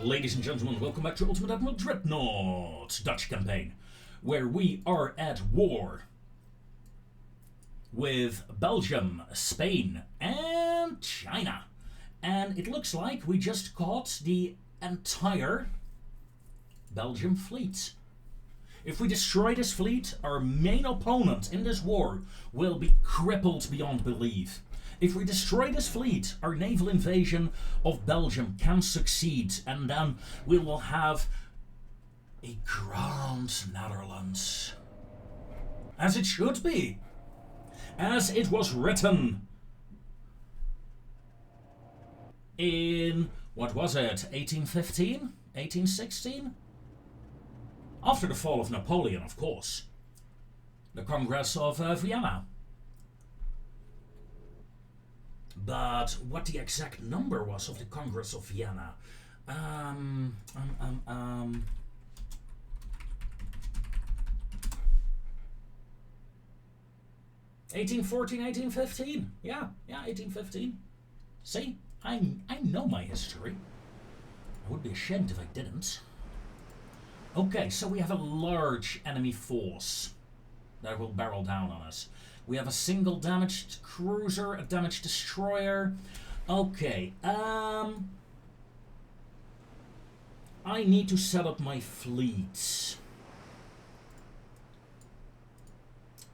Ladies and gentlemen, welcome back to Ultimate Admiral Dreadnoughts Dutch campaign, where we are at war with Belgium, Spain, and China. And it looks like we just caught the entire Belgian fleet. If we destroy this fleet, our main opponent in this war will be crippled beyond belief. If we destroy this fleet, our naval invasion of Belgium can succeed, and then we will have a grand Netherlands. As it should be. As it was written in, what was it, 1815? 1816? After the fall of Napoleon, of course. The Congress of Vienna. But what the exact number was of the Congress of Vienna? 1814, 1815. Yeah, 1815. See, I know my history. I would be ashamed if I didn't. Okay, so we have a large enemy force that will barrel down on us. We have a single damaged cruiser, a damaged destroyer. Okay, I need to set up my fleet.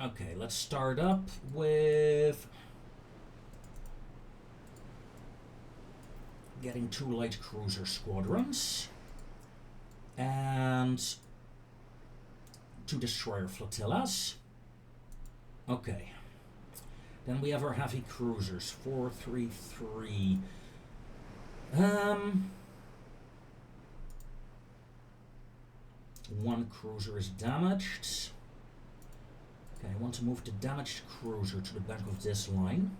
Okay, let's start up with getting 2 light cruiser squadrons and 2 destroyer flotillas. Okay. Then we have our heavy cruisers, 433. One cruiser is damaged. Okay, I want to move the damaged cruiser to the back of this line.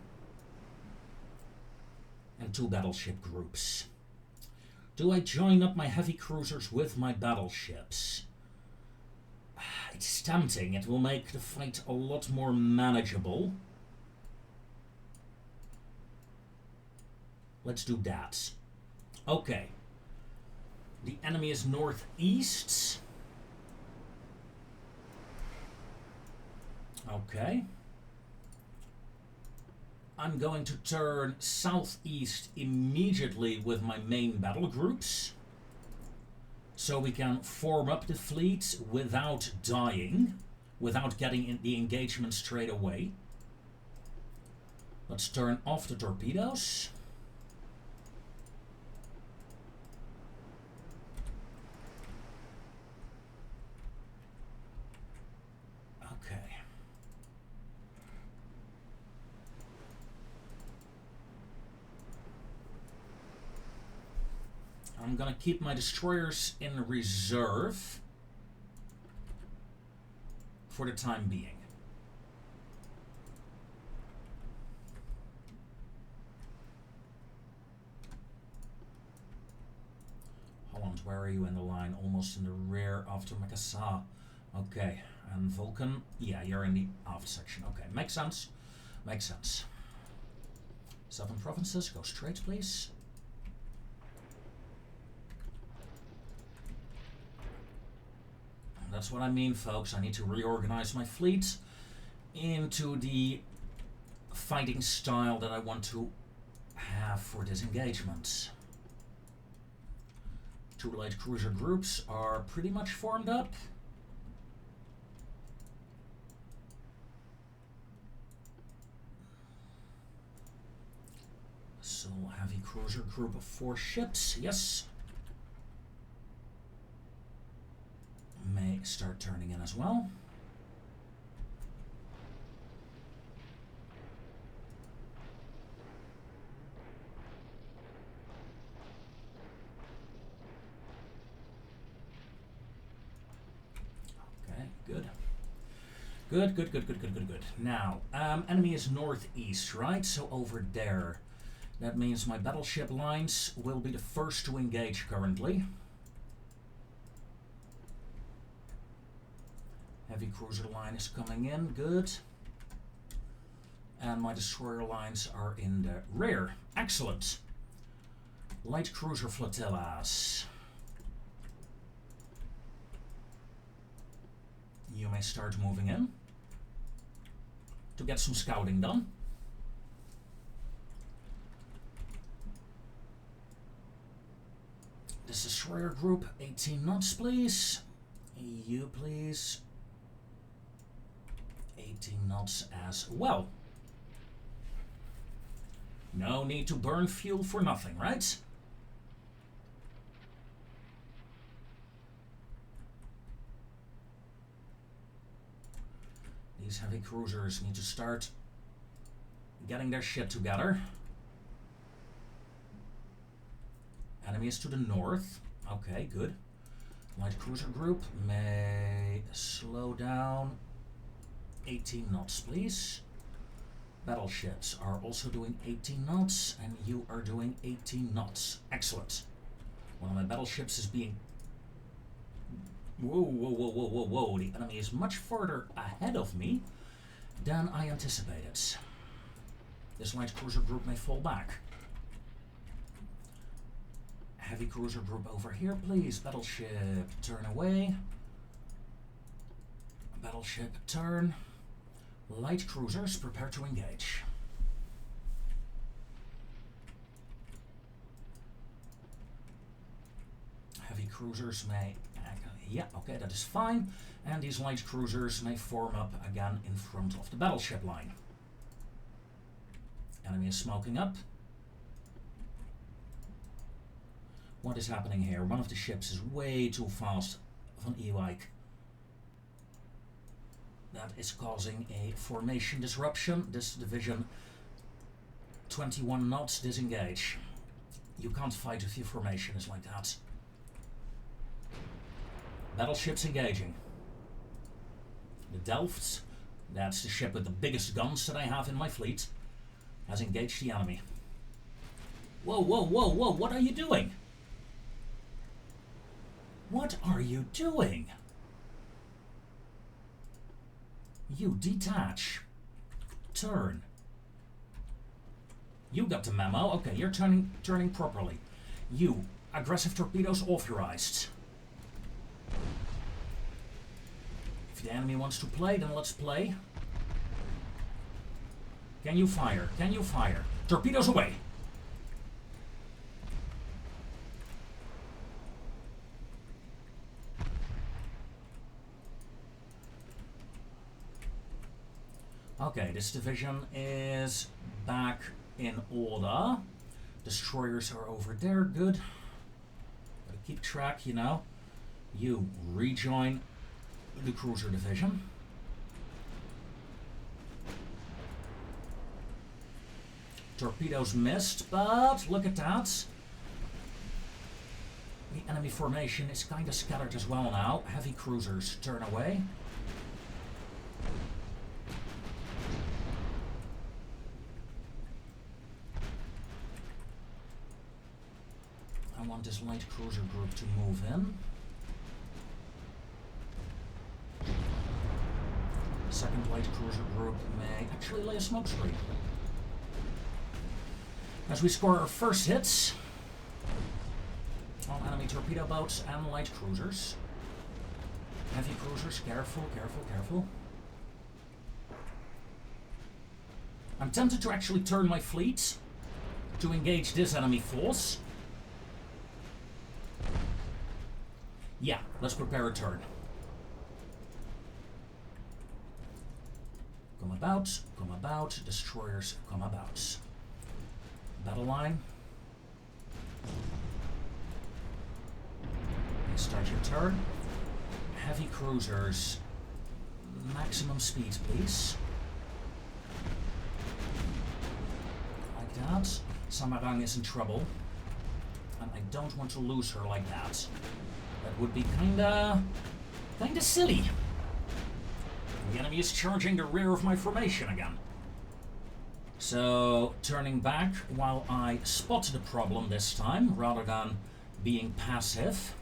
And 2 battleship groups. Do I join up my heavy cruisers with my battleships? It's tempting. It will make the fight a lot more manageable. Let's do that. Okay. The enemy is northeast. Okay. I'm going to turn southeast immediately with my main battle groups, so we can form up the fleet without dying, without getting in the engagement straight away. Let's turn off the torpedoes. Okay. I'm gonna keep my destroyers in reserve for the time being. Holland, where are you in the line? Almost in the rear after Makassar. Okay, and Vulcan, yeah, you're in the aft section. Okay, makes sense. Makes sense. 7 provinces, go straight, please. That's what I mean, folks. I need to reorganize my fleet into the fighting style that I want to have for this engagement. 2 light cruiser groups are pretty much formed up. So, heavy cruiser group of 4 ships, yes. May start turning in as well. Okay, good. Good. Now, enemy is northeast, right? So over there. That means my battleship lines will be the first to engage currently. Heavy cruiser line is coming in, good. And my destroyer lines are in the rear. Excellent. Light cruiser flotillas. may start moving in to get some scouting done. This destroyer group, 18 knots, please. You, please. 18 knots as well. No need to burn fuel for nothing, right? These heavy cruisers need to start getting their shit together. Enemy is to the north. Okay, good. Light cruiser group may slow down. 18 knots, please. Battleships are also doing 18 knots, and you are doing 18 knots. Excellent. One of my battleships is being... Whoa, whoa, whoa, whoa, whoa, whoa. The enemy is much further ahead of me than I anticipated. This light cruiser group may fall back. Heavy cruiser group over here, please. Battleship, turn away. Battleship, turn. Light cruisers, prepare to engage. Heavy cruisers may... Yeah, okay, that is fine. And these light cruisers may form up again in front of the battleship line. Enemy is smoking up. What is happening here? One of the ships is way too fast van Ewijk. That is causing a formation disruption. This division, 21 knots, disengage. You can't fight if your formation is like that. Battleships engaging. The Delft, that's the ship with the biggest guns that I have in my fleet, has engaged the enemy. Whoa, whoa, whoa, whoa, what are you doing? What are you doing? You detach. Turn. You got the memo. Okay, you're turning properly. You, aggressive torpedoes authorized. If the enemy wants to play, then let's play. Can you fire? Can you fire? Torpedoes away. Okay, this division is back in order. Destroyers are over there, good. Gotta keep track, you know. You rejoin the cruiser division. Torpedoes missed, but look at that. The enemy formation is kind of scattered as well now. Heavy cruisers turn away. I want this light cruiser group to move in. Second light cruiser group may actually lay a smoke screen. As we score our first hits on enemy torpedo boats and light cruisers. Heavy cruisers, careful, careful, careful. I'm tempted to actually turn my fleet to engage this enemy force. Yeah, let's prepare a turn. Come about, destroyers come about. Battle line. Start your turn. Heavy cruisers, maximum speed, please. Like that. Samarang is in trouble, and I don't want to lose her like that. That would be kinda silly. The enemy is charging the rear of my formation again. So, turning back while I spot the problem this time, rather than being passive.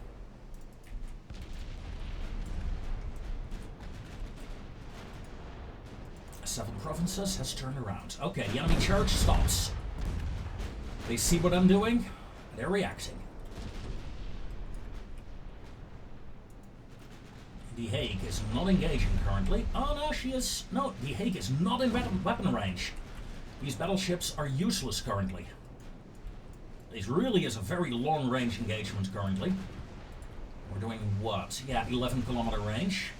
Seven provinces has turned around. Okay, the enemy charge stops. They see what I'm doing, they're reacting. The Hague is not engaging currently. Oh no, she is. No, The Hague is not in weapon range. These battleships are useless currently. This really is a very long range engagement currently. We're doing what? Yeah, 11 kilometer range.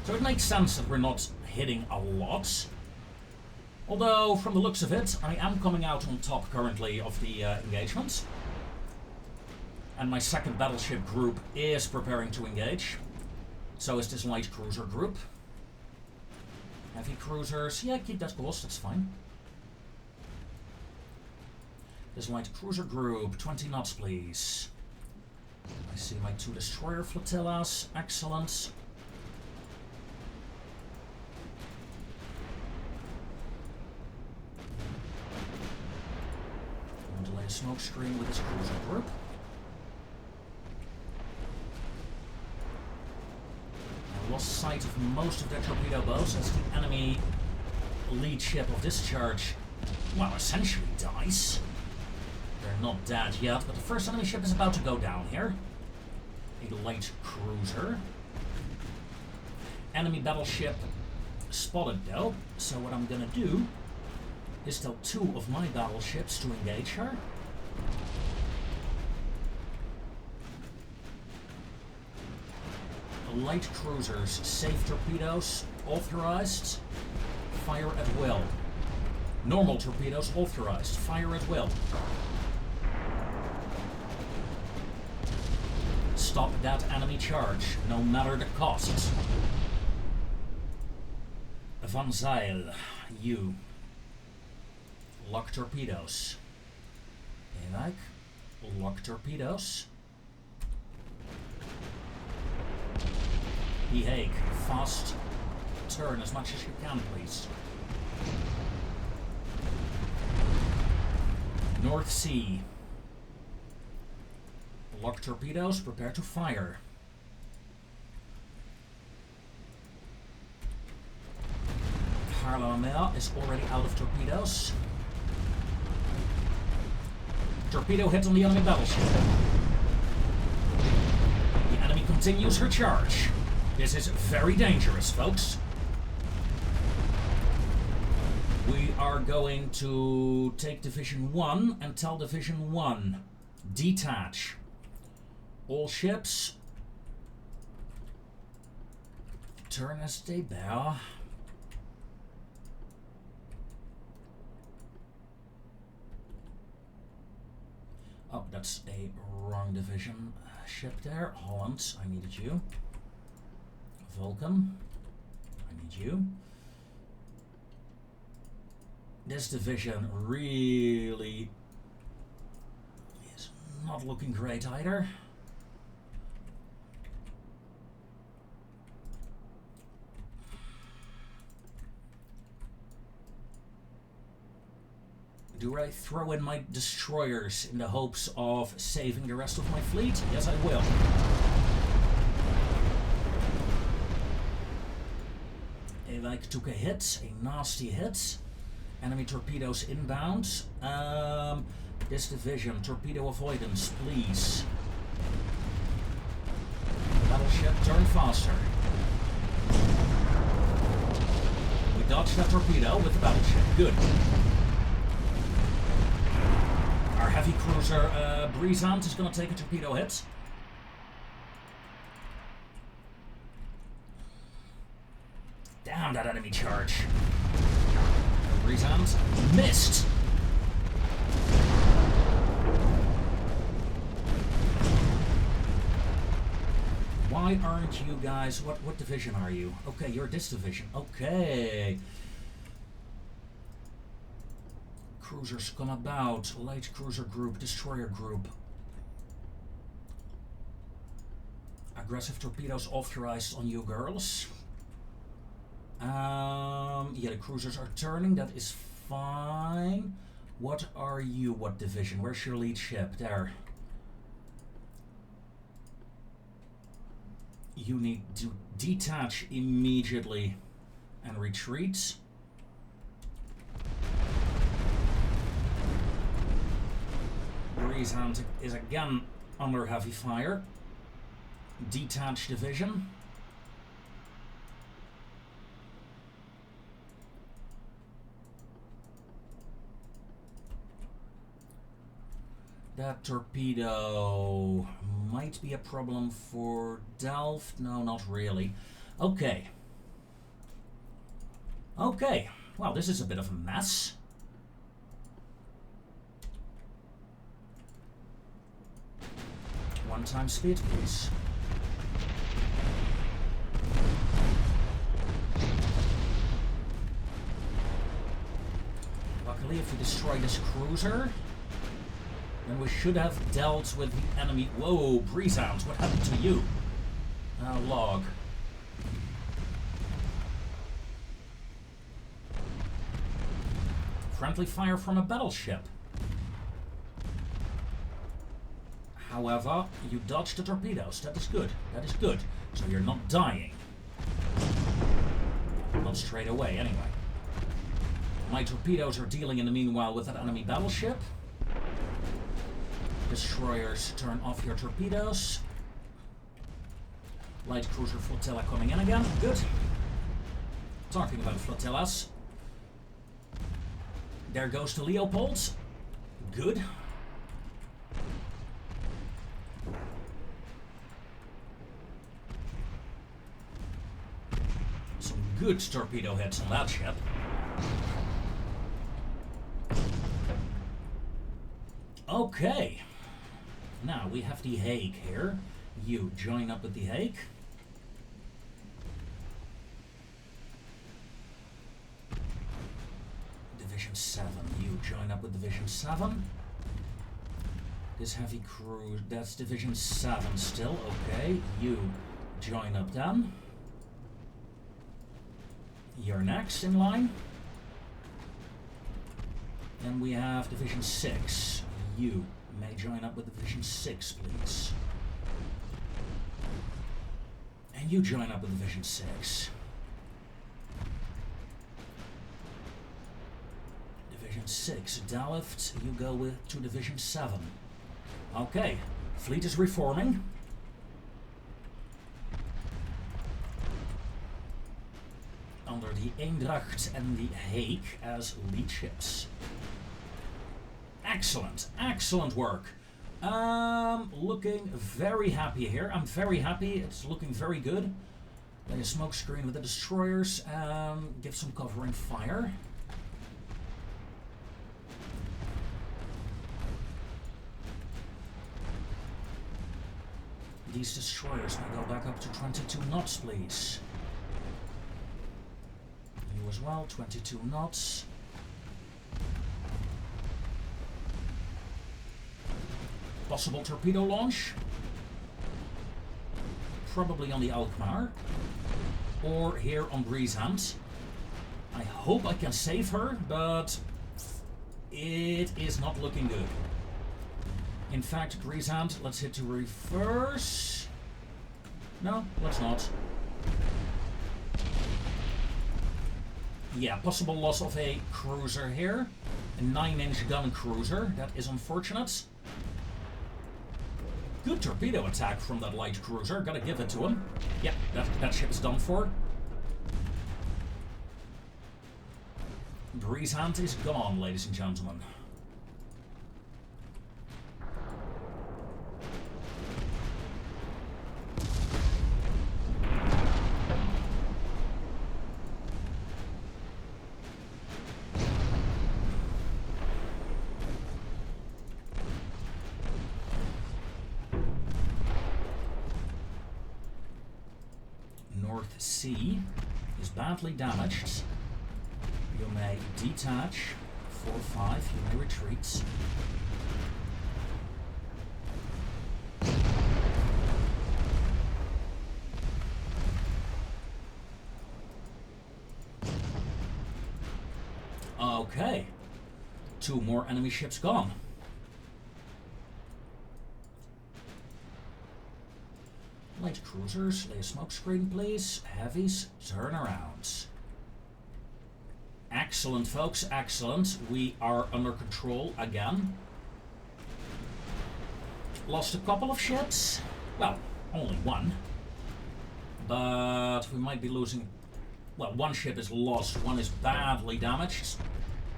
So it makes sense that we're not hitting a lot. Although, from the looks of it, I am coming out on top currently of the engagement. And my second battleship group is preparing to engage. So is this light cruiser group. Heavy cruisers, yeah, keep that course, that's fine. This light cruiser group, 20 knots please. I see my 2 destroyer flotillas, excellent. I'm going to lay a smoke screen with this cruiser group. I lost sight of most of their torpedo boats as the enemy lead ship of discharge, well, essentially dies. They're not dead yet, but the first enemy ship is about to go down here. A light cruiser. Enemy battleship spotted though, so what I'm gonna do is tell 2 of my battleships to engage her. Light cruisers, safe torpedoes, authorized, fire at will. Normal torpedoes, authorized, fire at will. Stop that enemy charge, no matter the cost. Van Zyl, you. Lock torpedoes. Enak, lock torpedoes. The Hague, fast turn as much as you can, please. North Sea. Lock torpedoes, prepare to fire. Haarlemmermeer is already out of torpedoes. Torpedo hit on the enemy battleship. The enemy continues her charge. This is very dangerous, folks. We are going to take Division 1 and tell Division 1, detach. All ships, turn as they bear. Oh, that's a wrong division ship there. Holland, I needed you. Vulcan, I need you. This division really is not looking great either. Do I throw in my destroyers in the hopes of saving the rest of my fleet? Yes, I will. Like took a hit, a nasty hit. Enemy torpedoes inbound. This division, torpedo avoidance, please. Battleship, turn faster. We dodged that torpedo with the battleship. Good. Our heavy cruiser Brisant is going to take a torpedo hit. Damn that enemy charge. Brisant missed. Why aren't you guys, what division are you? Okay, you're this division. Okay. Cruisers come about. Light cruiser group, destroyer group. Aggressive torpedoes authorized on you girls. Yeah, the cruisers are turning, that is fine. What are you? What division? Where's your lead ship? There. You need to detach immediately and retreat. Brisant is again under heavy fire. Detach division. That torpedo might be a problem for Delft. No, not really. Okay. Okay. Well, this is a bit of a mess. One time speed, please. Luckily, if we destroy this cruiser, then we should have dealt with the enemy. Whoa, Breezehound, what happened to you? Log. Friendly fire from a battleship. However, you dodged the torpedoes. That is good. That is good. So you're not dying. Not straight away, anyway. My torpedoes are dealing in the meanwhile with that enemy battleship. Destroyers, turn off your torpedoes. Light cruiser flotilla coming in again. Good. Talking about flotillas. There goes the Leopold. Good. Some good torpedo hits on that ship. Okay. Now we have the Hague here. You join up with the Hague. Division 7. You join up with Division 7. This heavy crew, that's Division 7 still. Okay. You join up then. You're next in line. Then we have Division 6. You may join up with Division 6, please. And you join up with Division 6. Division 6, Delft, you go to Division 7. Okay, fleet is reforming. Under the Eendracht and the Hague as lead ships. Excellent, excellent work. Looking very happy here. I'm very happy. It's looking very good. Lay a smoke screen with the destroyers. Give some covering fire. These destroyers may go back up to 22 knots, please. You as well, 22 knots. Possible torpedo launch. Probably on the Alkmaar. Or here on Breezehand. I hope I can save her, but it is not looking good. In fact, Breezehand, let's hit to reverse. No, let's not. Yeah, possible loss of a cruiser here. A 9-inch gun cruiser. That is unfortunate. Good torpedo attack from that light cruiser. Gotta give it to him. Yeah, that ship is done for. Breezehand is gone, ladies and gentlemen. Sea is badly damaged. You may detach 4-5, you may retreat. Okay, 2 more enemy ships gone. Light cruisers, lay a smoke screen, please. Heavies, turn around. Excellent, folks, excellent. We are under control again. Lost a couple of ships. Well, only one. But we might be losing... Well, one ship is lost, one is badly damaged.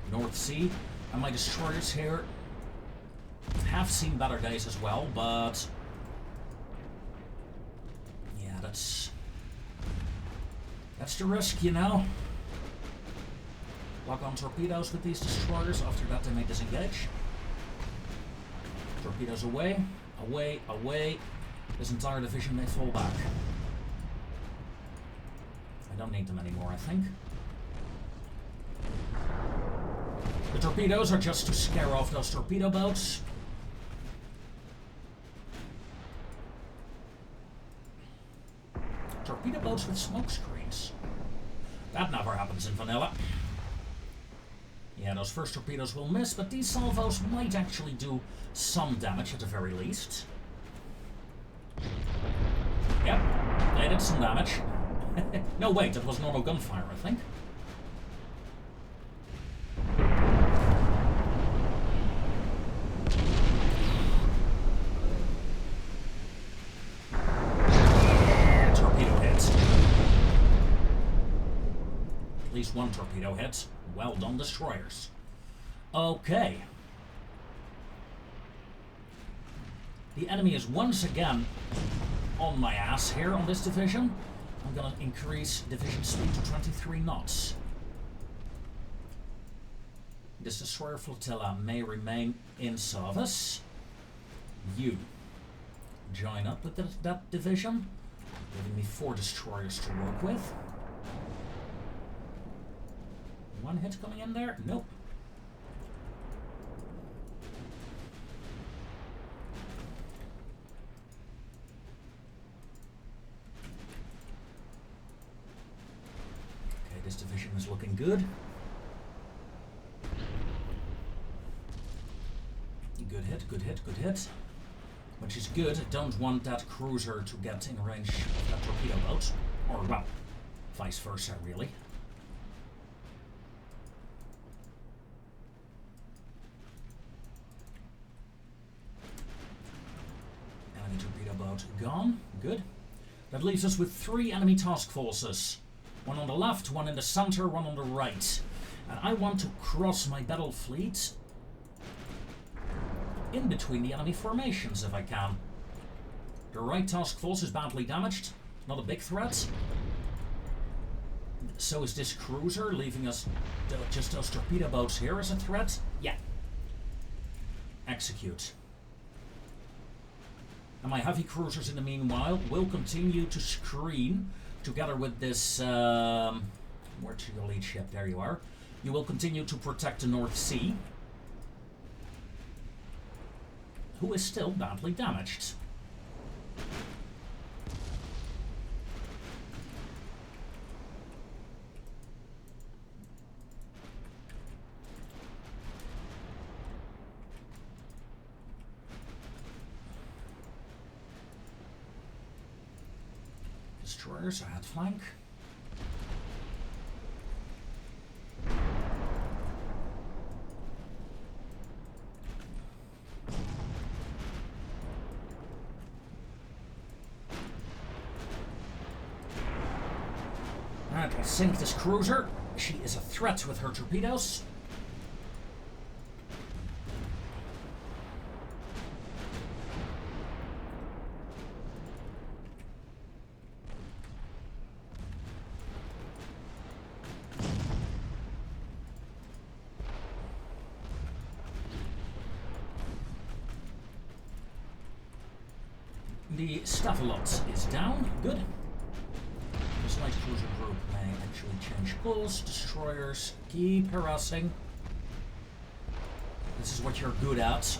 North Sea. And my destroyers here have seen better days as well, but yeah, that's the risk, you know. Lock on torpedoes with these destroyers. After that, they may disengage. Torpedoes away, away, away. This entire division may fall back. I don't need them anymore, I think. The torpedoes are just to scare off those torpedo boats. Torpedo boats with smoke screens. That never happens in vanilla. Yeah, those first torpedoes will miss, but these salvos might actually do some damage at the very least. Yep, they did some damage. No, wait, that was normal gunfire, I think. Torpedo hit. At least one torpedo hit. Well done, destroyers. Okay. The enemy is once again on my ass here on this division. I'm gonna increase division speed to 23 knots. This destroyer flotilla may remain in service. You join up with that division, giving me 4 destroyers to work with. One hit coming in there? Nope. Okay, this division is looking good. Good hit, good hit, good hit. Which is good. I don't want that cruiser to get in range of that torpedo boat. Or, well, vice versa, really. Torpedo boat gone. Good. That leaves us with 3 enemy task forces. One on the left, one in the center, one on the right. And I want to cross my battle fleet in between the enemy formations if I can. The right task force is badly damaged. Not a big threat. So is this cruiser, leaving us just those torpedo boats here as a threat. Yeah. Execute. And my heavy cruisers, in the meanwhile, will continue to screen together with this... where's your lead ship? There you are. You will continue to protect the North Sea, who is still badly damaged. Destroyers ahead flank. Alright, we'll sink this cruiser. She is a threat with her torpedoes. The Staphylot is down. Good. This light cruiser group may actually change course. Destroyers keep harassing. This is what you're good at.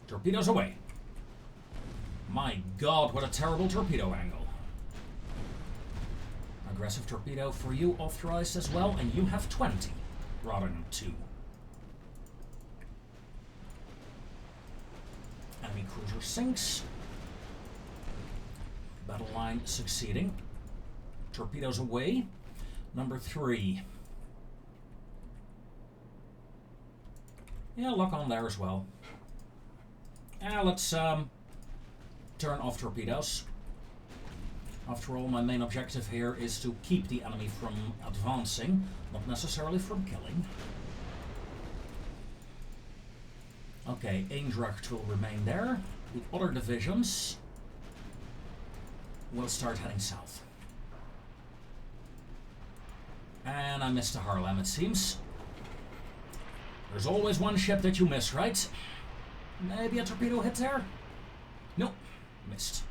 Torpedoes away. My god, what a terrible torpedo angle. Aggressive torpedo for you authorized as well, and you have 20 rather than 2. Enemy cruiser sinks. Battle line succeeding. Torpedoes away. Number 3. Yeah, lock on there as well. Let's turn off torpedoes. After all, my main objective here is to keep the enemy from advancing, not necessarily from killing. Okay, Eindracht will remain there. The other divisions will start heading south. And I missed the Haarlem, it seems. There's always one ship that you miss, right? Maybe a torpedo hit there? Nope, missed.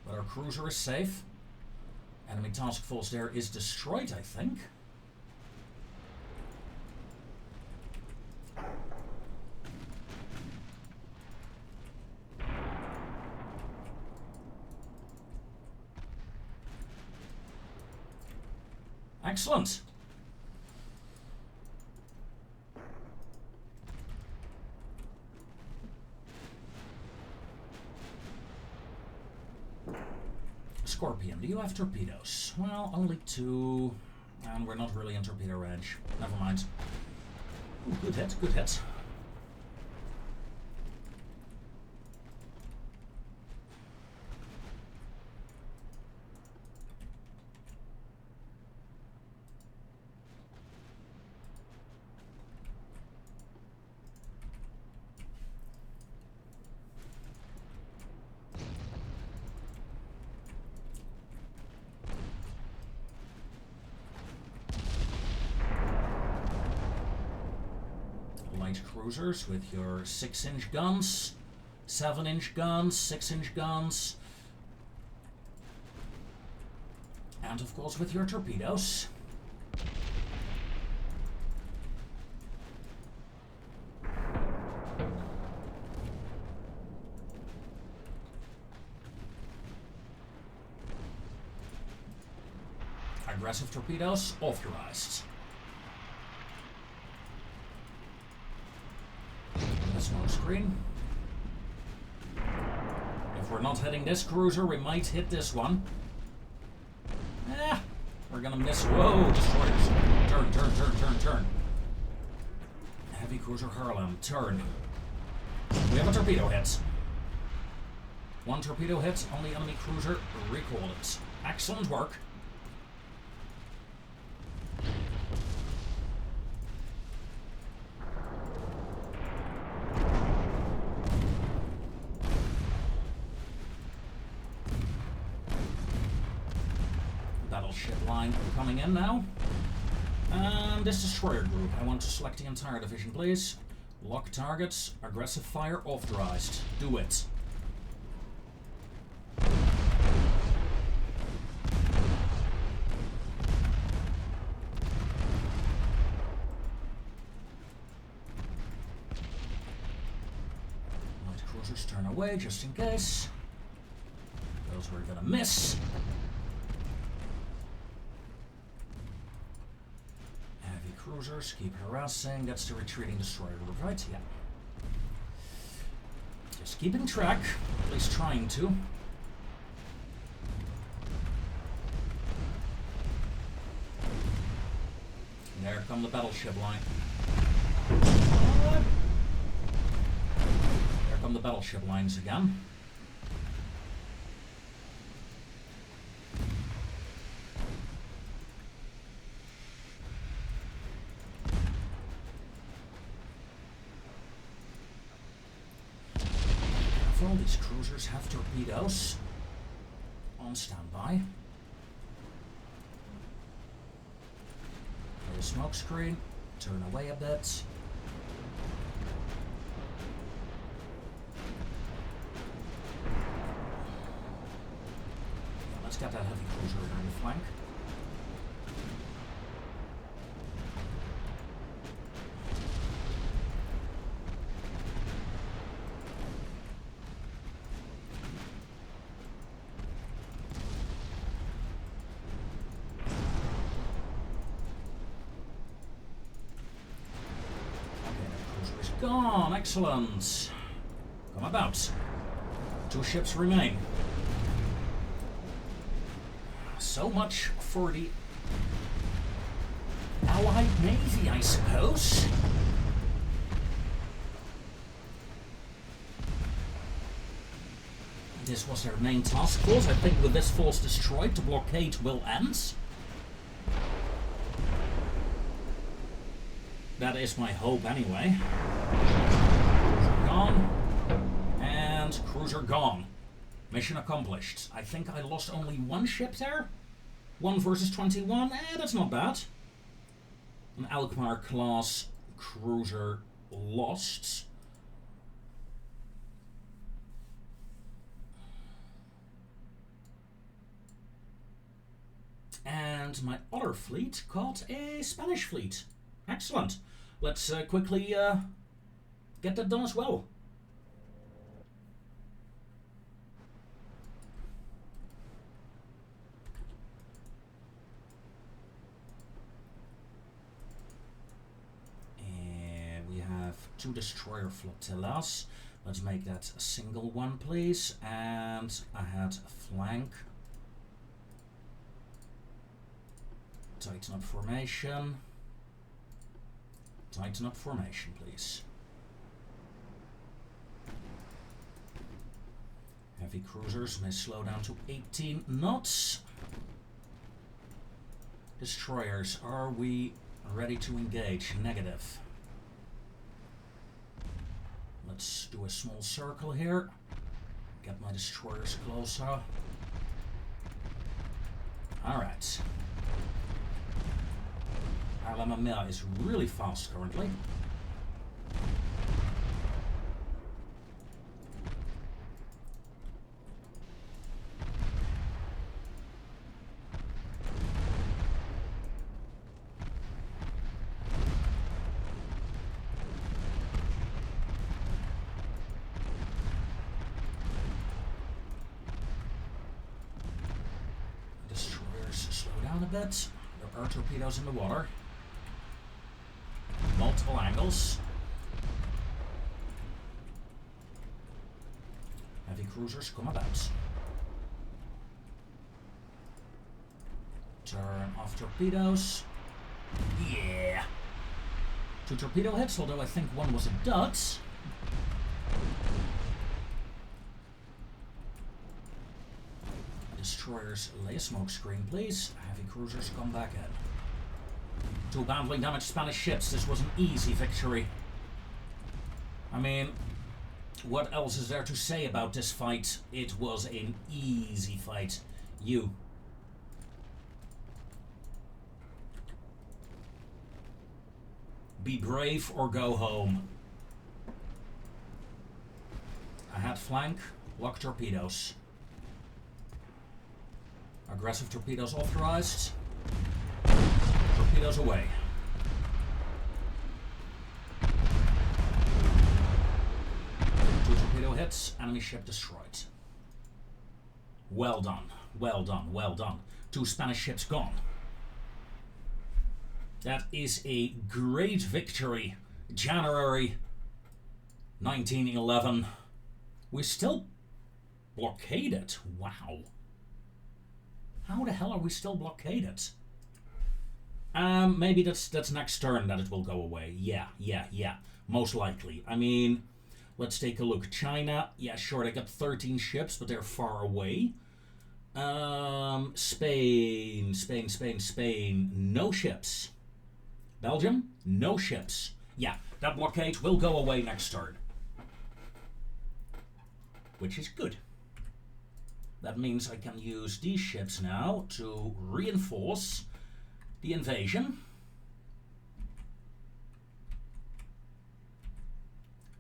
But our cruiser is safe. Enemy task force there is destroyed, I think. Excellent. Scorpion, do you have torpedoes? Well, only 2. And we're not really in torpedo range. Never mind. Ooh, good hit, good hit. Cruisers with your 6-inch guns, 7-inch guns, 6-inch guns, and of course with your torpedoes. Aggressive torpedoes authorized. Smoke screen. If we're not hitting this cruiser, we might hit this one. We're gonna miss. Whoa, destroyers. Turn, turn, turn, turn, turn. Heavy cruiser Haarlem, turn. We have a torpedo hit. 1 torpedo hit on the enemy cruiser. Recall it. Excellent work. Battleship line coming in now. And this destroyer group. I want to select the entire division, please. Lock targets. Aggressive fire authorized. Do it. Light cruisers turn away just in case. Those we're gonna miss. Cruisers, keep harassing. That's the retreating destroyer group, right? Yeah. Just keeping track, at least trying to. There come the battleship line. There come the battleship lines again. These cruisers have torpedoes on standby. Play a smoke screen, turn away a bit. Yeah, let's get that heavy cruiser on the flank. Gone, excellent. Come about. 2 ships remain. So much for the Allied Navy, I suppose. This was their main task force. I think with this force destroyed, the blockade will end. That is my hope anyway. Cruiser gone. And cruiser gone. Mission accomplished. I think I lost only one ship there. 1 versus 21. That's not bad. An Alkmaar class cruiser lost. And my other fleet caught a Spanish fleet. Excellent. Let's quickly get that done as well. And we have 2 destroyer flotillas. Let's make that a single one, please. And I had a flank. Tighten up formation. Tighten up formation, please. Heavy cruisers may slow down to 18 knots. Destroyers, are we ready to engage? Negative. Let's do a small circle here. Get my destroyers closer. Alright. Alamamea is really fast currently. Destroyers slow down a bit. There are torpedoes in the water. Multiple angles. Heavy cruisers come about. Turn off torpedoes. Yeah. 2 torpedo hits, although I think one was a dud. Destroyers lay a smoke screen, please. Heavy cruisers come back in. 2 badly damaged Spanish ships. This was an easy victory. I mean, what else is there to say about this fight? It was an easy fight. You. Be brave or go home. I had flank, lock torpedoes. Aggressive torpedoes authorized. Torpedoes away. Two torpedo hits, enemy ship destroyed. Well done, well done, well done. 2 Spanish ships gone. That is a great victory. January 1911. We're still blockaded. Wow. How the hell are we still blockaded? Maybe that's next turn that it will go away. Yeah. Most likely. I mean, let's take a look. China, yeah, sure, they got 13 ships, but they're far away. Spain. No ships. Belgium, no ships. Yeah, that blockade will go away next turn. Which is good. That means I can use these ships now to reinforce the invasion.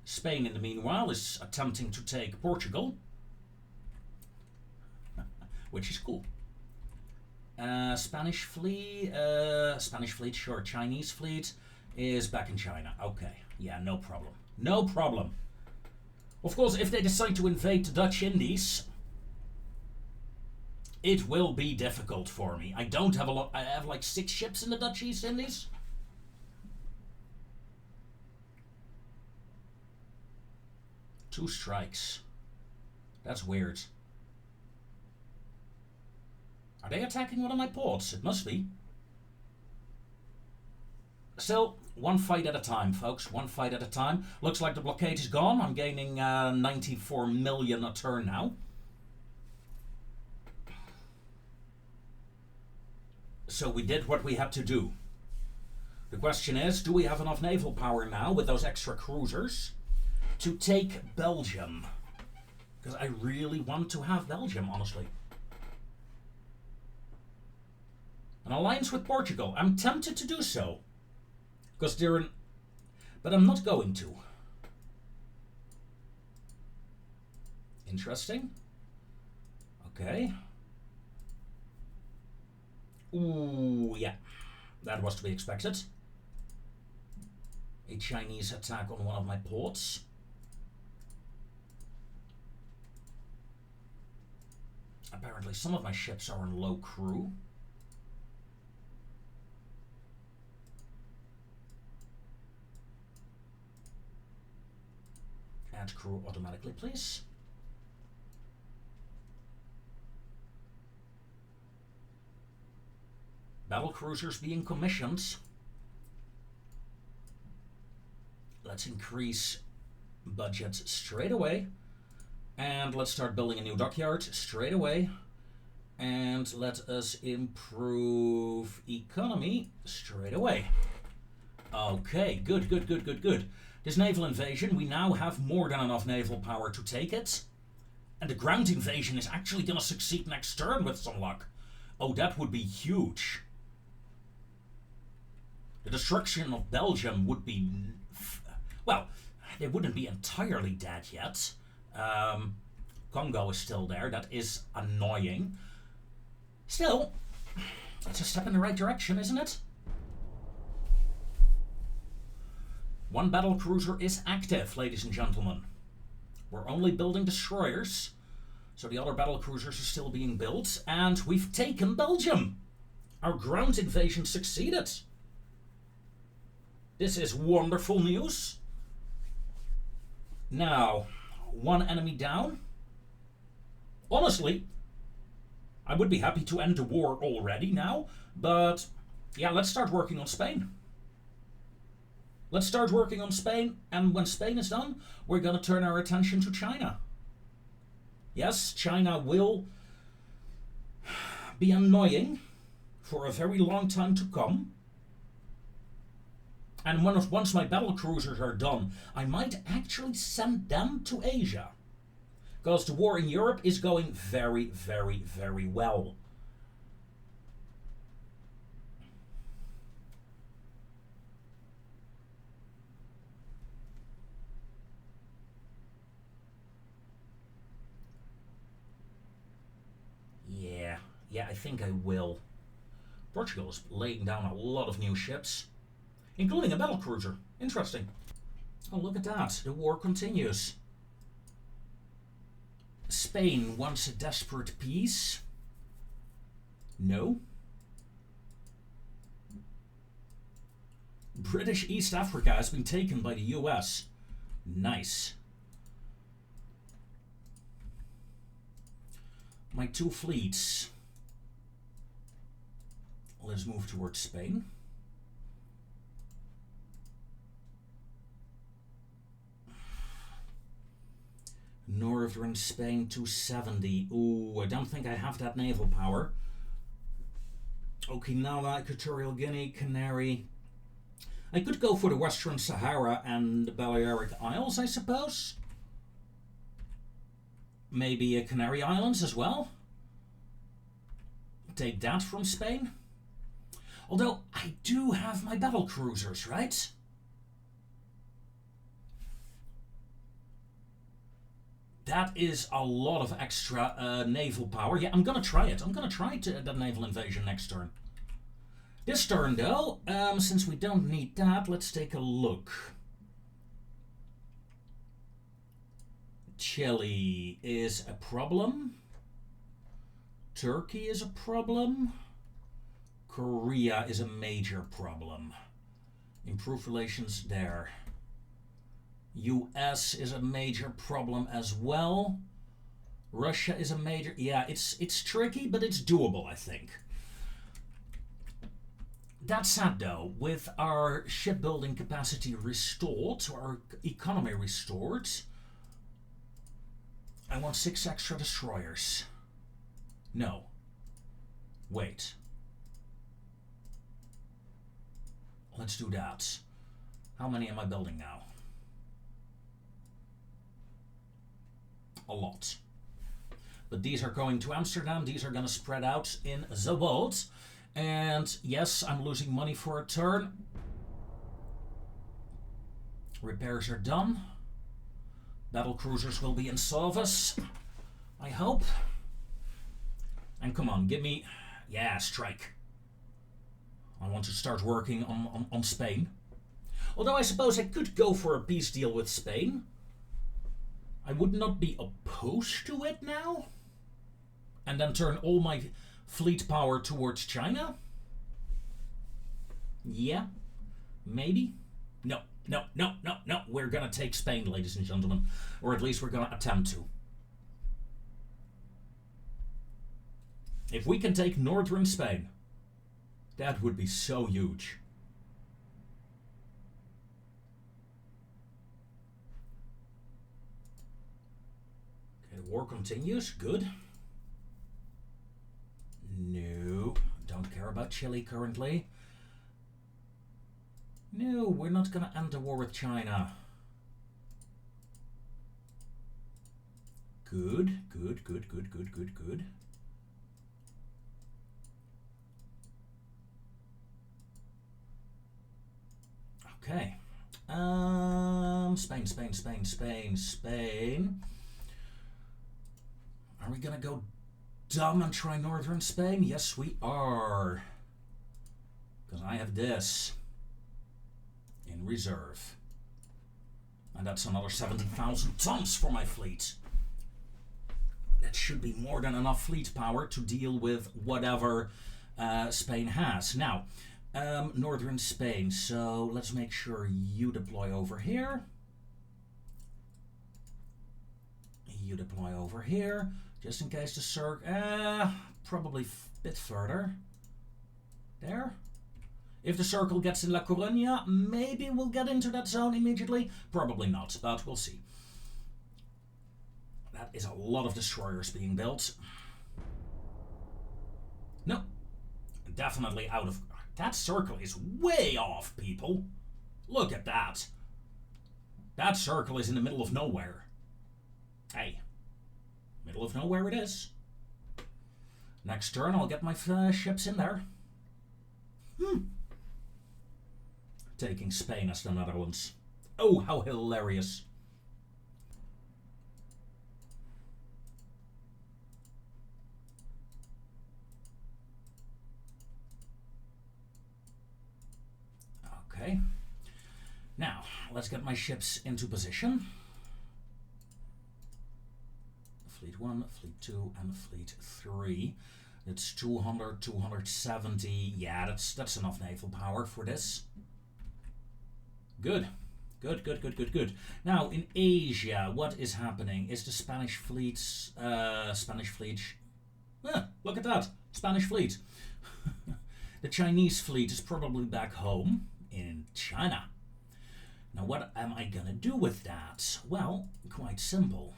Spain, in the meanwhile, is attempting to take Portugal. Which is cool. Spanish fleet, sure. Chinese fleet is back in China. Okay, yeah, no problem. No problem. Of course, if they decide to invade the Dutch Indies, it will be difficult for me. I don't have a lot. I have like 6 ships in the Dutch East Indies. Two strikes. That's weird. Are they attacking one of my ports? It must be. Still, one fight at a time, folks. One fight at a time. Looks like the blockade is gone. I'm gaining 94 million a turn now. So we did what we had to do. The question is, do we have enough naval power now with those extra cruisers to take Belgium? Because I really want to have Belgium, honestly. An alliance with Portugal. I'm tempted to do so. Because they're in... But I'm not going to. Interesting. Okay. Ooh, yeah. That was to be expected. A Chinese attack on one of my ports. Apparently some of my ships are in low crew. Add crew automatically, please. Battle cruisers being commissioned. Let's increase budget straight away. And let's start building a new dockyard straight away. And let us improve economy straight away. Okay, good, good, good, good, good. This naval invasion, we now have more than enough naval power to take it. And the ground invasion is actually going to succeed next turn with some luck. Oh, that would be huge. The destruction of Belgium would be... Well, they wouldn't be entirely dead yet. Congo is still there. That is annoying. Still, it's a step in the right direction, isn't it? One battle cruiser is active, ladies and gentlemen. We're only building destroyers, so the other battle cruisers are still being built, and we've taken Belgium. Our ground invasion succeeded. This is wonderful news. Now, one enemy down. Honestly, I would be happy to end the war already now, but yeah, let's start working on Spain. Let's start working on Spain, and when Spain is done, we're going to turn our attention to China. Yes, China will be annoying for a very long time to come. And once my battle cruisers are done, I might actually send them to Asia. Because the war in Europe is going very, very, very well. Yeah, I think I will. Portugal is laying down a lot of new ships, including a battle cruiser. Interesting. Oh, look at that. The war continues. Spain wants a desperate peace. No. British East Africa has been taken by the US. Nice. My two fleets. Let's move towards Spain. Northern Spain 270. Ooh, I don't think I have that naval power. Okinawa, Equatorial Guinea, Canary. I could go for the Western Sahara and the Balearic Isles, I suppose. Maybe a Canary Islands as well. Take that from Spain. Although, I do have my battle cruisers, right? That is a lot of extra naval power. Yeah, I'm going to try it. I'm going to try that naval invasion next turn. This turn, though, since we don't need that, let's take a look. Chile is a problem. Turkey is a problem. Korea is a major problem. Improve relations there. US is a major problem as well. Russia is a major... Yeah, it's tricky, but it's doable, I think. That said, though, with our shipbuilding capacity restored, our economy restored, I want 6 extra destroyers. No. Wait. Let's do that. How many am I building now? A lot. But these are going to Amsterdam. These are going to spread out in the world. And yes, I'm losing money for a turn. Repairs are done. Battle cruisers will be in service, I hope. And come on, give me... Yeah, strike. I want to start working on Spain. Although I suppose I could go for a peace deal with Spain. I would not be opposed to it now. And then turn all my fleet power towards China. Yeah, maybe. No. We're gonna take Spain, ladies and gentlemen. Or at least we're gonna attempt to. If we can take northern Spain, that would be so huge. Okay, the war continues. Good. No, don't care about Chile currently. No, we're not going to end the war with China. Good. Okay. Spain. Are we going to go dumb and try northern Spain? Yes, we are. Because I have this in reserve. And that's another 70,000 tons for my fleet. That should be more than enough fleet power to deal with whatever Spain has. Now, northern Spain. So let's make sure you deploy over here. You deploy over here. Just in case the circle... probably a bit further. There. If the circle gets in La Coruña, maybe we'll get into that zone immediately. Probably not, but we'll see. That is a lot of destroyers being built. No. Definitely out of... That circle is way off, people. Look at that. That circle is in the middle of nowhere. Hey. Middle of nowhere it is. Next turn, I'll get my ships in there. Taking Spain as the Netherlands. Oh, how hilarious. Okay. Now, let's get my ships into position. Fleet 1, Fleet 2, and Fleet 3. It's 200, 270. Yeah, that's enough naval power for this. Good. Now, in Asia, what is happening? Is the Spanish fleets... look at that. Spanish fleet. The Chinese fleet is probably back home in China. Now, what am I gonna do with that? Well, quite simple.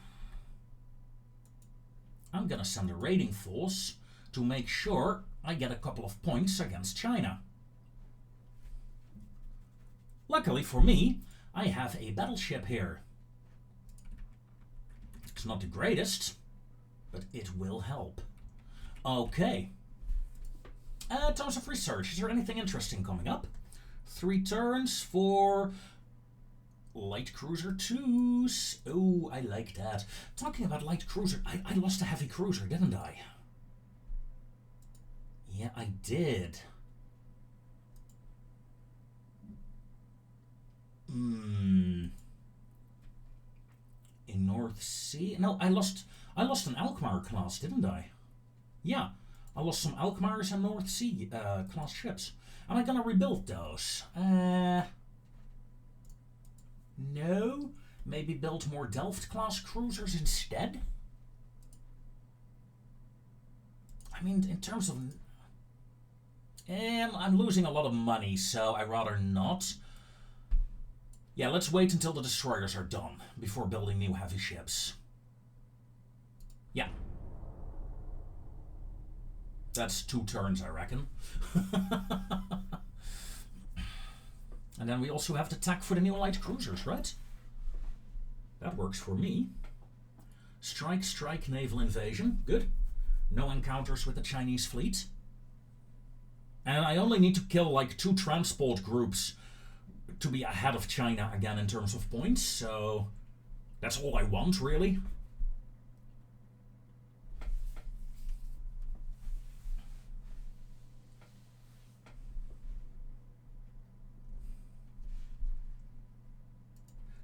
I'm gonna send a raiding force to make sure I get a couple of points against China. Luckily for me, I have a battleship here. It's not the greatest, but it will help. Okay. Terms of research, is there anything interesting coming up? 3 turns for light cruiser 2s. Oh, I like that. Talking about light cruiser, I lost a heavy cruiser, didn't I? Yeah, I did. In North Sea? No, I lost an Alkmaar class, didn't I? Yeah, I lost some Alkmaars and North Sea class ships. Am I gonna rebuild those? No? Maybe build more Delft class cruisers instead? I mean, in terms of... I'm losing a lot of money, so I'd rather not. Yeah, let's wait until the destroyers are done before building new heavy ships. Yeah. That's 2 turns, I reckon. And then we also have to attack for the new light cruisers, right? That works for me. Strike, strike, naval invasion. Good. No encounters with the Chinese fleet. And I only need to kill like 2 transport groups to be ahead of China again in terms of points, so that's all I want, really.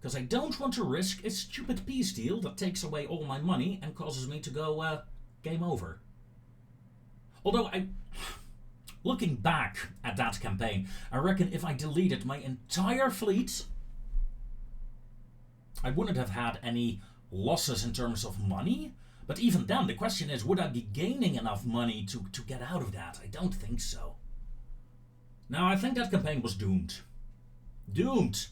Because I don't want to risk a stupid peace deal that takes away all my money and causes me to go game over. Although looking back at that campaign, I reckon if I deleted my entire fleet, I wouldn't have had any losses in terms of money. But even then, the question is, would I be gaining enough money to get out of that? I don't think so. Now, I think that campaign was doomed. Doomed!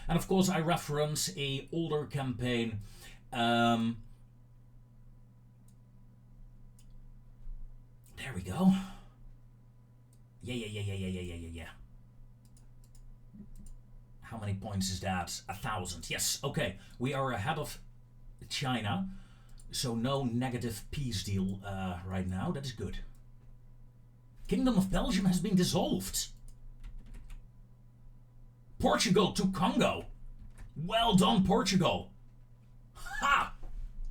And of course, I reference a older campaign. There we go. Yeah. How many points is that? 1,000. Yes, okay. We are ahead of China. So no negative peace deal right now. That is good. Kingdom of Belgium has been dissolved. Portugal to Congo. Well done, Portugal. Ha!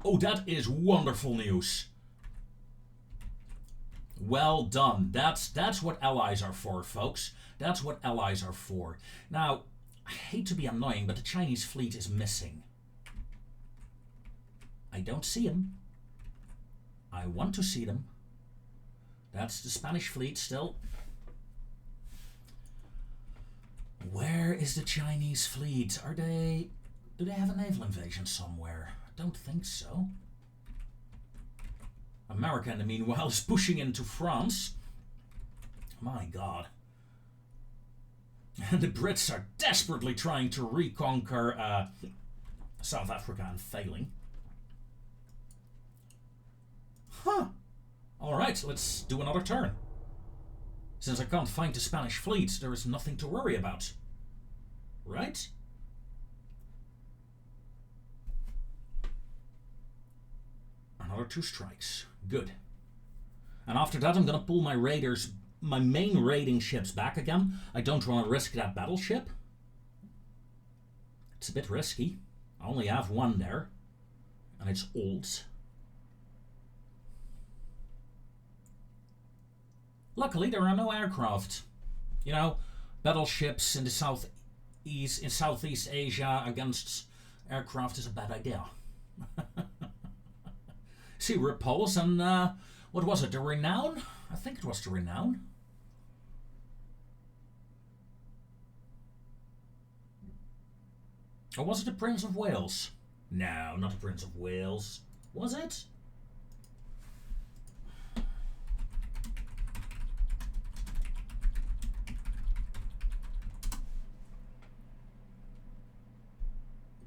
Oh, that is wonderful news. Well done. That's what allies are for, folks. That's what allies are for. Now, I hate to be annoying, but the Chinese fleet is missing. I don't see them. I want to see them. That's the Spanish fleet still. Where is the Chinese fleet? Do they have a naval invasion somewhere? I don't think so. America, in the meanwhile, is pushing into France. My God. And the Brits are desperately trying to reconquer South Africa and failing. Huh. Alright, let's do another turn. Since I can't find the Spanish fleet, there is nothing to worry about. Right? Another 2 strikes. Good. And after that, I'm gonna pull my raiders, my main raiding ships back again. I don't want to risk that battleship. It's a bit risky. I only have 1 there. And it's old. Luckily, there are no aircraft. You know, battleships in the Southeast Asia against aircraft is a bad idea. See, Repulse and, what was it, the Renown? I think it was the Renown. Or was it the Prince of Wales? No, not the Prince of Wales. Was it?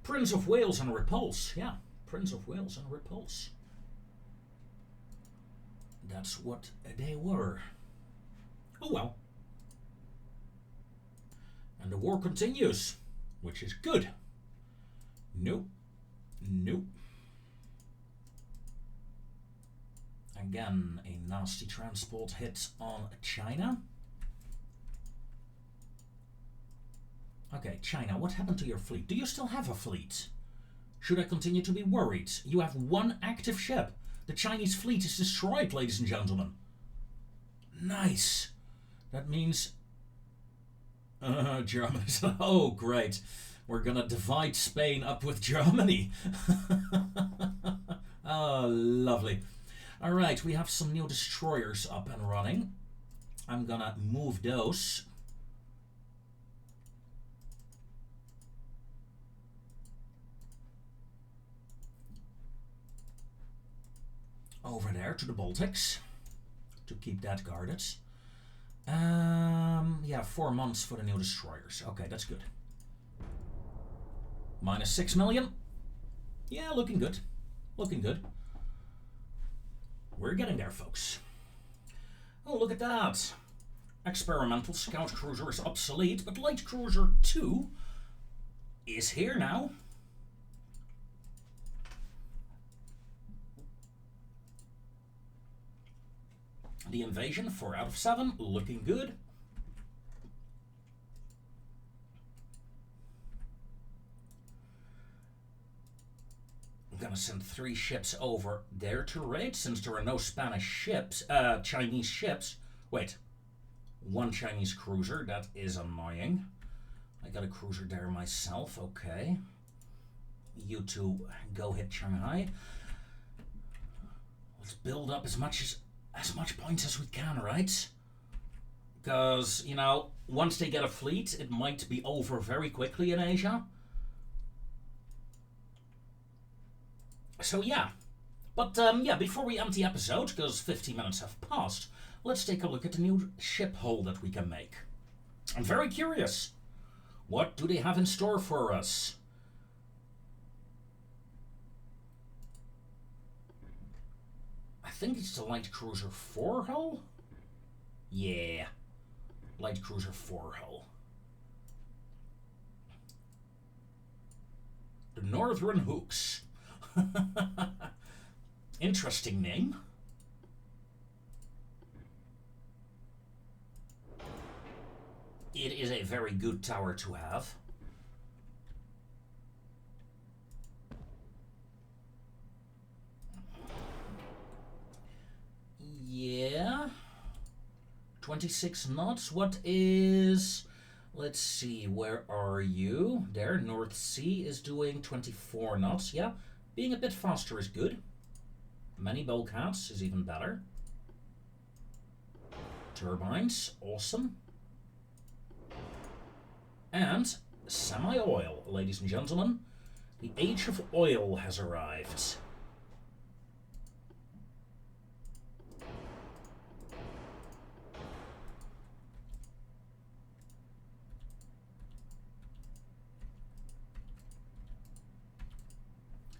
Prince of Wales and Repulse, yeah. Prince of Wales and Repulse. That's what they were. Oh well. And the war continues, which is good. Nope. Nope. Again, a nasty transport hit on China. Okay, China, what happened to your fleet? Do you still have a fleet? Should I continue to be worried? You have 1 active ship. The Chinese fleet is destroyed, ladies and gentlemen. Nice. That means... Germany. Oh, great. We're gonna divide Spain up with Germany. Oh, lovely. Alright, we have some new destroyers up and running. I'm gonna move those. Over there to the Baltics to keep that guarded. Yeah, 4 months for the new destroyers. Okay, that's good. Minus 6 million. Yeah, looking good. Looking good. We're getting there, folks. Oh, look at that. Experimental Scout Cruiser is obsolete, but Light Cruiser 2 is here now. The Invasion, 4 out of 7, looking good. I'm gonna send 3 ships over there to raid, since there are no Spanish ships, Chinese ships. Wait, 1 Chinese cruiser, that is annoying. I got a cruiser there myself, okay. You two go hit Shanghai. Let's build up as much points as we can, right? Because, you know, once they get a fleet, it might be over very quickly in Asia. So yeah. But yeah, before we end the episode, because 15 minutes have passed, let's take a look at the new ship hull that we can make. I'm very curious. What do they have in store for us? I think it's the Light Cruiser 4 hull? Yeah. Light Cruiser 4 hull. The Northern Hooks. Interesting name. It is a very good tower to have. Yeah. 26 knots. What is... Let's see, where are you? There, North Sea is doing 24 knots. Yeah, being a bit faster is good. Many bulkheads is even better. Turbines, awesome. And semi-oil, ladies and gentlemen. The age of oil has arrived.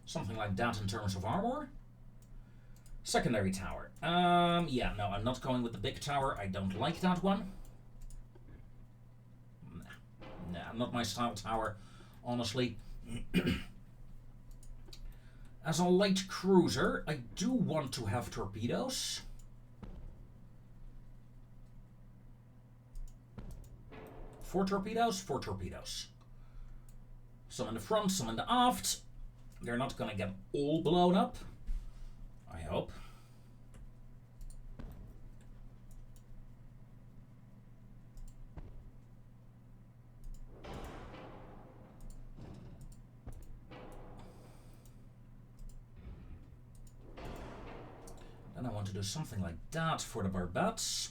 Something like that in terms of armor. Secondary tower. Yeah, no, I'm not going with the big tower. I don't like that one. Nah, not my style tower, honestly. As a light cruiser, I do want to have torpedoes. Four torpedoes. Some in the front, some in the aft. They're not gonna get all blown up, I hope. Then I want to do something like that for the barbettes.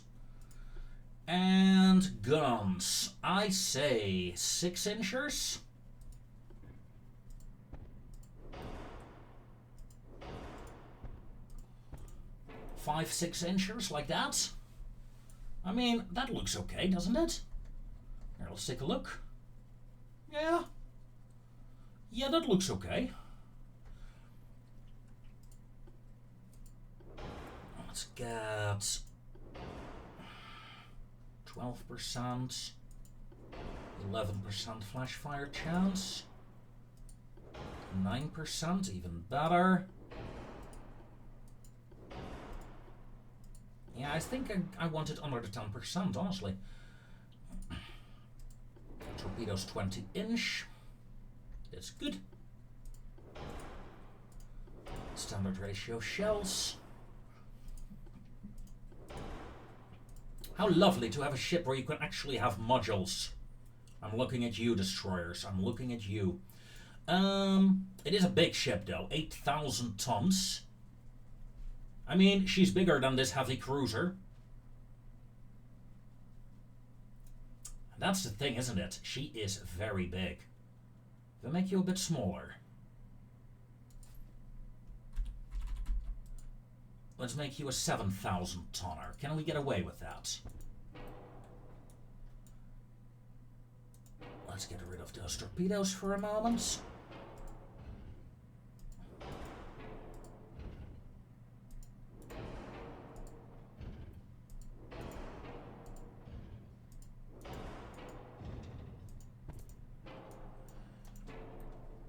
And guns. I say 6-inchers. 5-6-inchers like that. I mean, that looks okay, doesn't it? Here, let's take a look. Yeah. Yeah, that looks okay. Let's get 12%, 11% flash fire chance, 9%, even better. Yeah, I think I want it under the 10%, honestly. Torpedoes 20-inch. That's good. Standard ratio shells. How lovely to have a ship where you can actually have modules. I'm looking at you, destroyers. I'm looking at you. It is a big ship, though. 8,000 tons. I mean, she's bigger than this heavy cruiser. And that's the thing, isn't it? She is very big. They'll make you a bit smaller. Let's make you a 7,000 tonner. Can we get away with that? let's get rid of those torpedoes for a moment.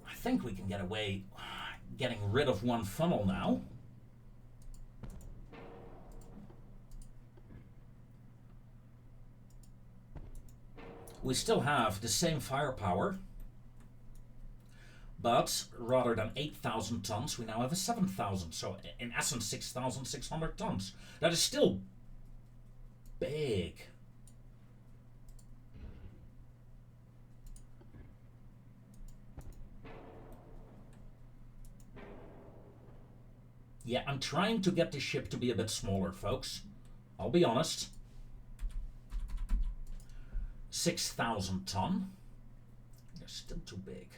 I think we can get away getting rid of one funnel now. We still have the same firepower, but rather than 8,000 tons, we now have a 7,000. So in essence, 6,600 tons. That is still big. Yeah, I'm trying to get this ship to be a bit smaller, folks. I'll be honest. 6,000 ton. They're still too big.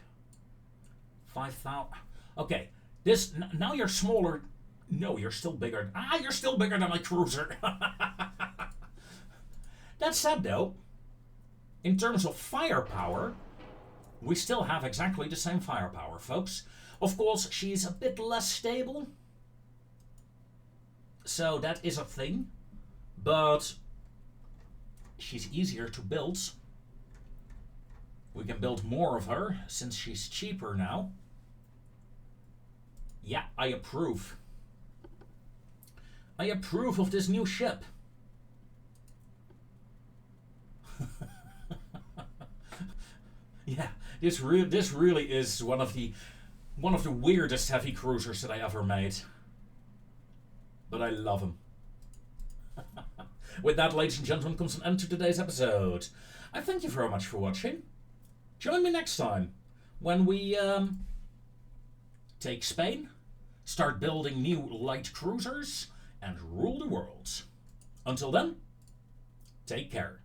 5,000. Okay, this now you're smaller. No, you're still bigger. You're still bigger than my cruiser. That said, though, in terms of firepower, we still have exactly the same firepower, folks. Of course, she's a bit less stable, so that is a thing, but she's easier to build. We can build more of her since she's cheaper now. Yeah, I approve. I approve of this new ship. Yeah, this really is one of the weirdest heavy cruisers that I ever made. But I love him. With that, ladies and gentlemen, comes an end to today's episode. I thank you very much for watching. Join me next time when we take Spain, start building new light cruisers, and rule the world. Until then, take care.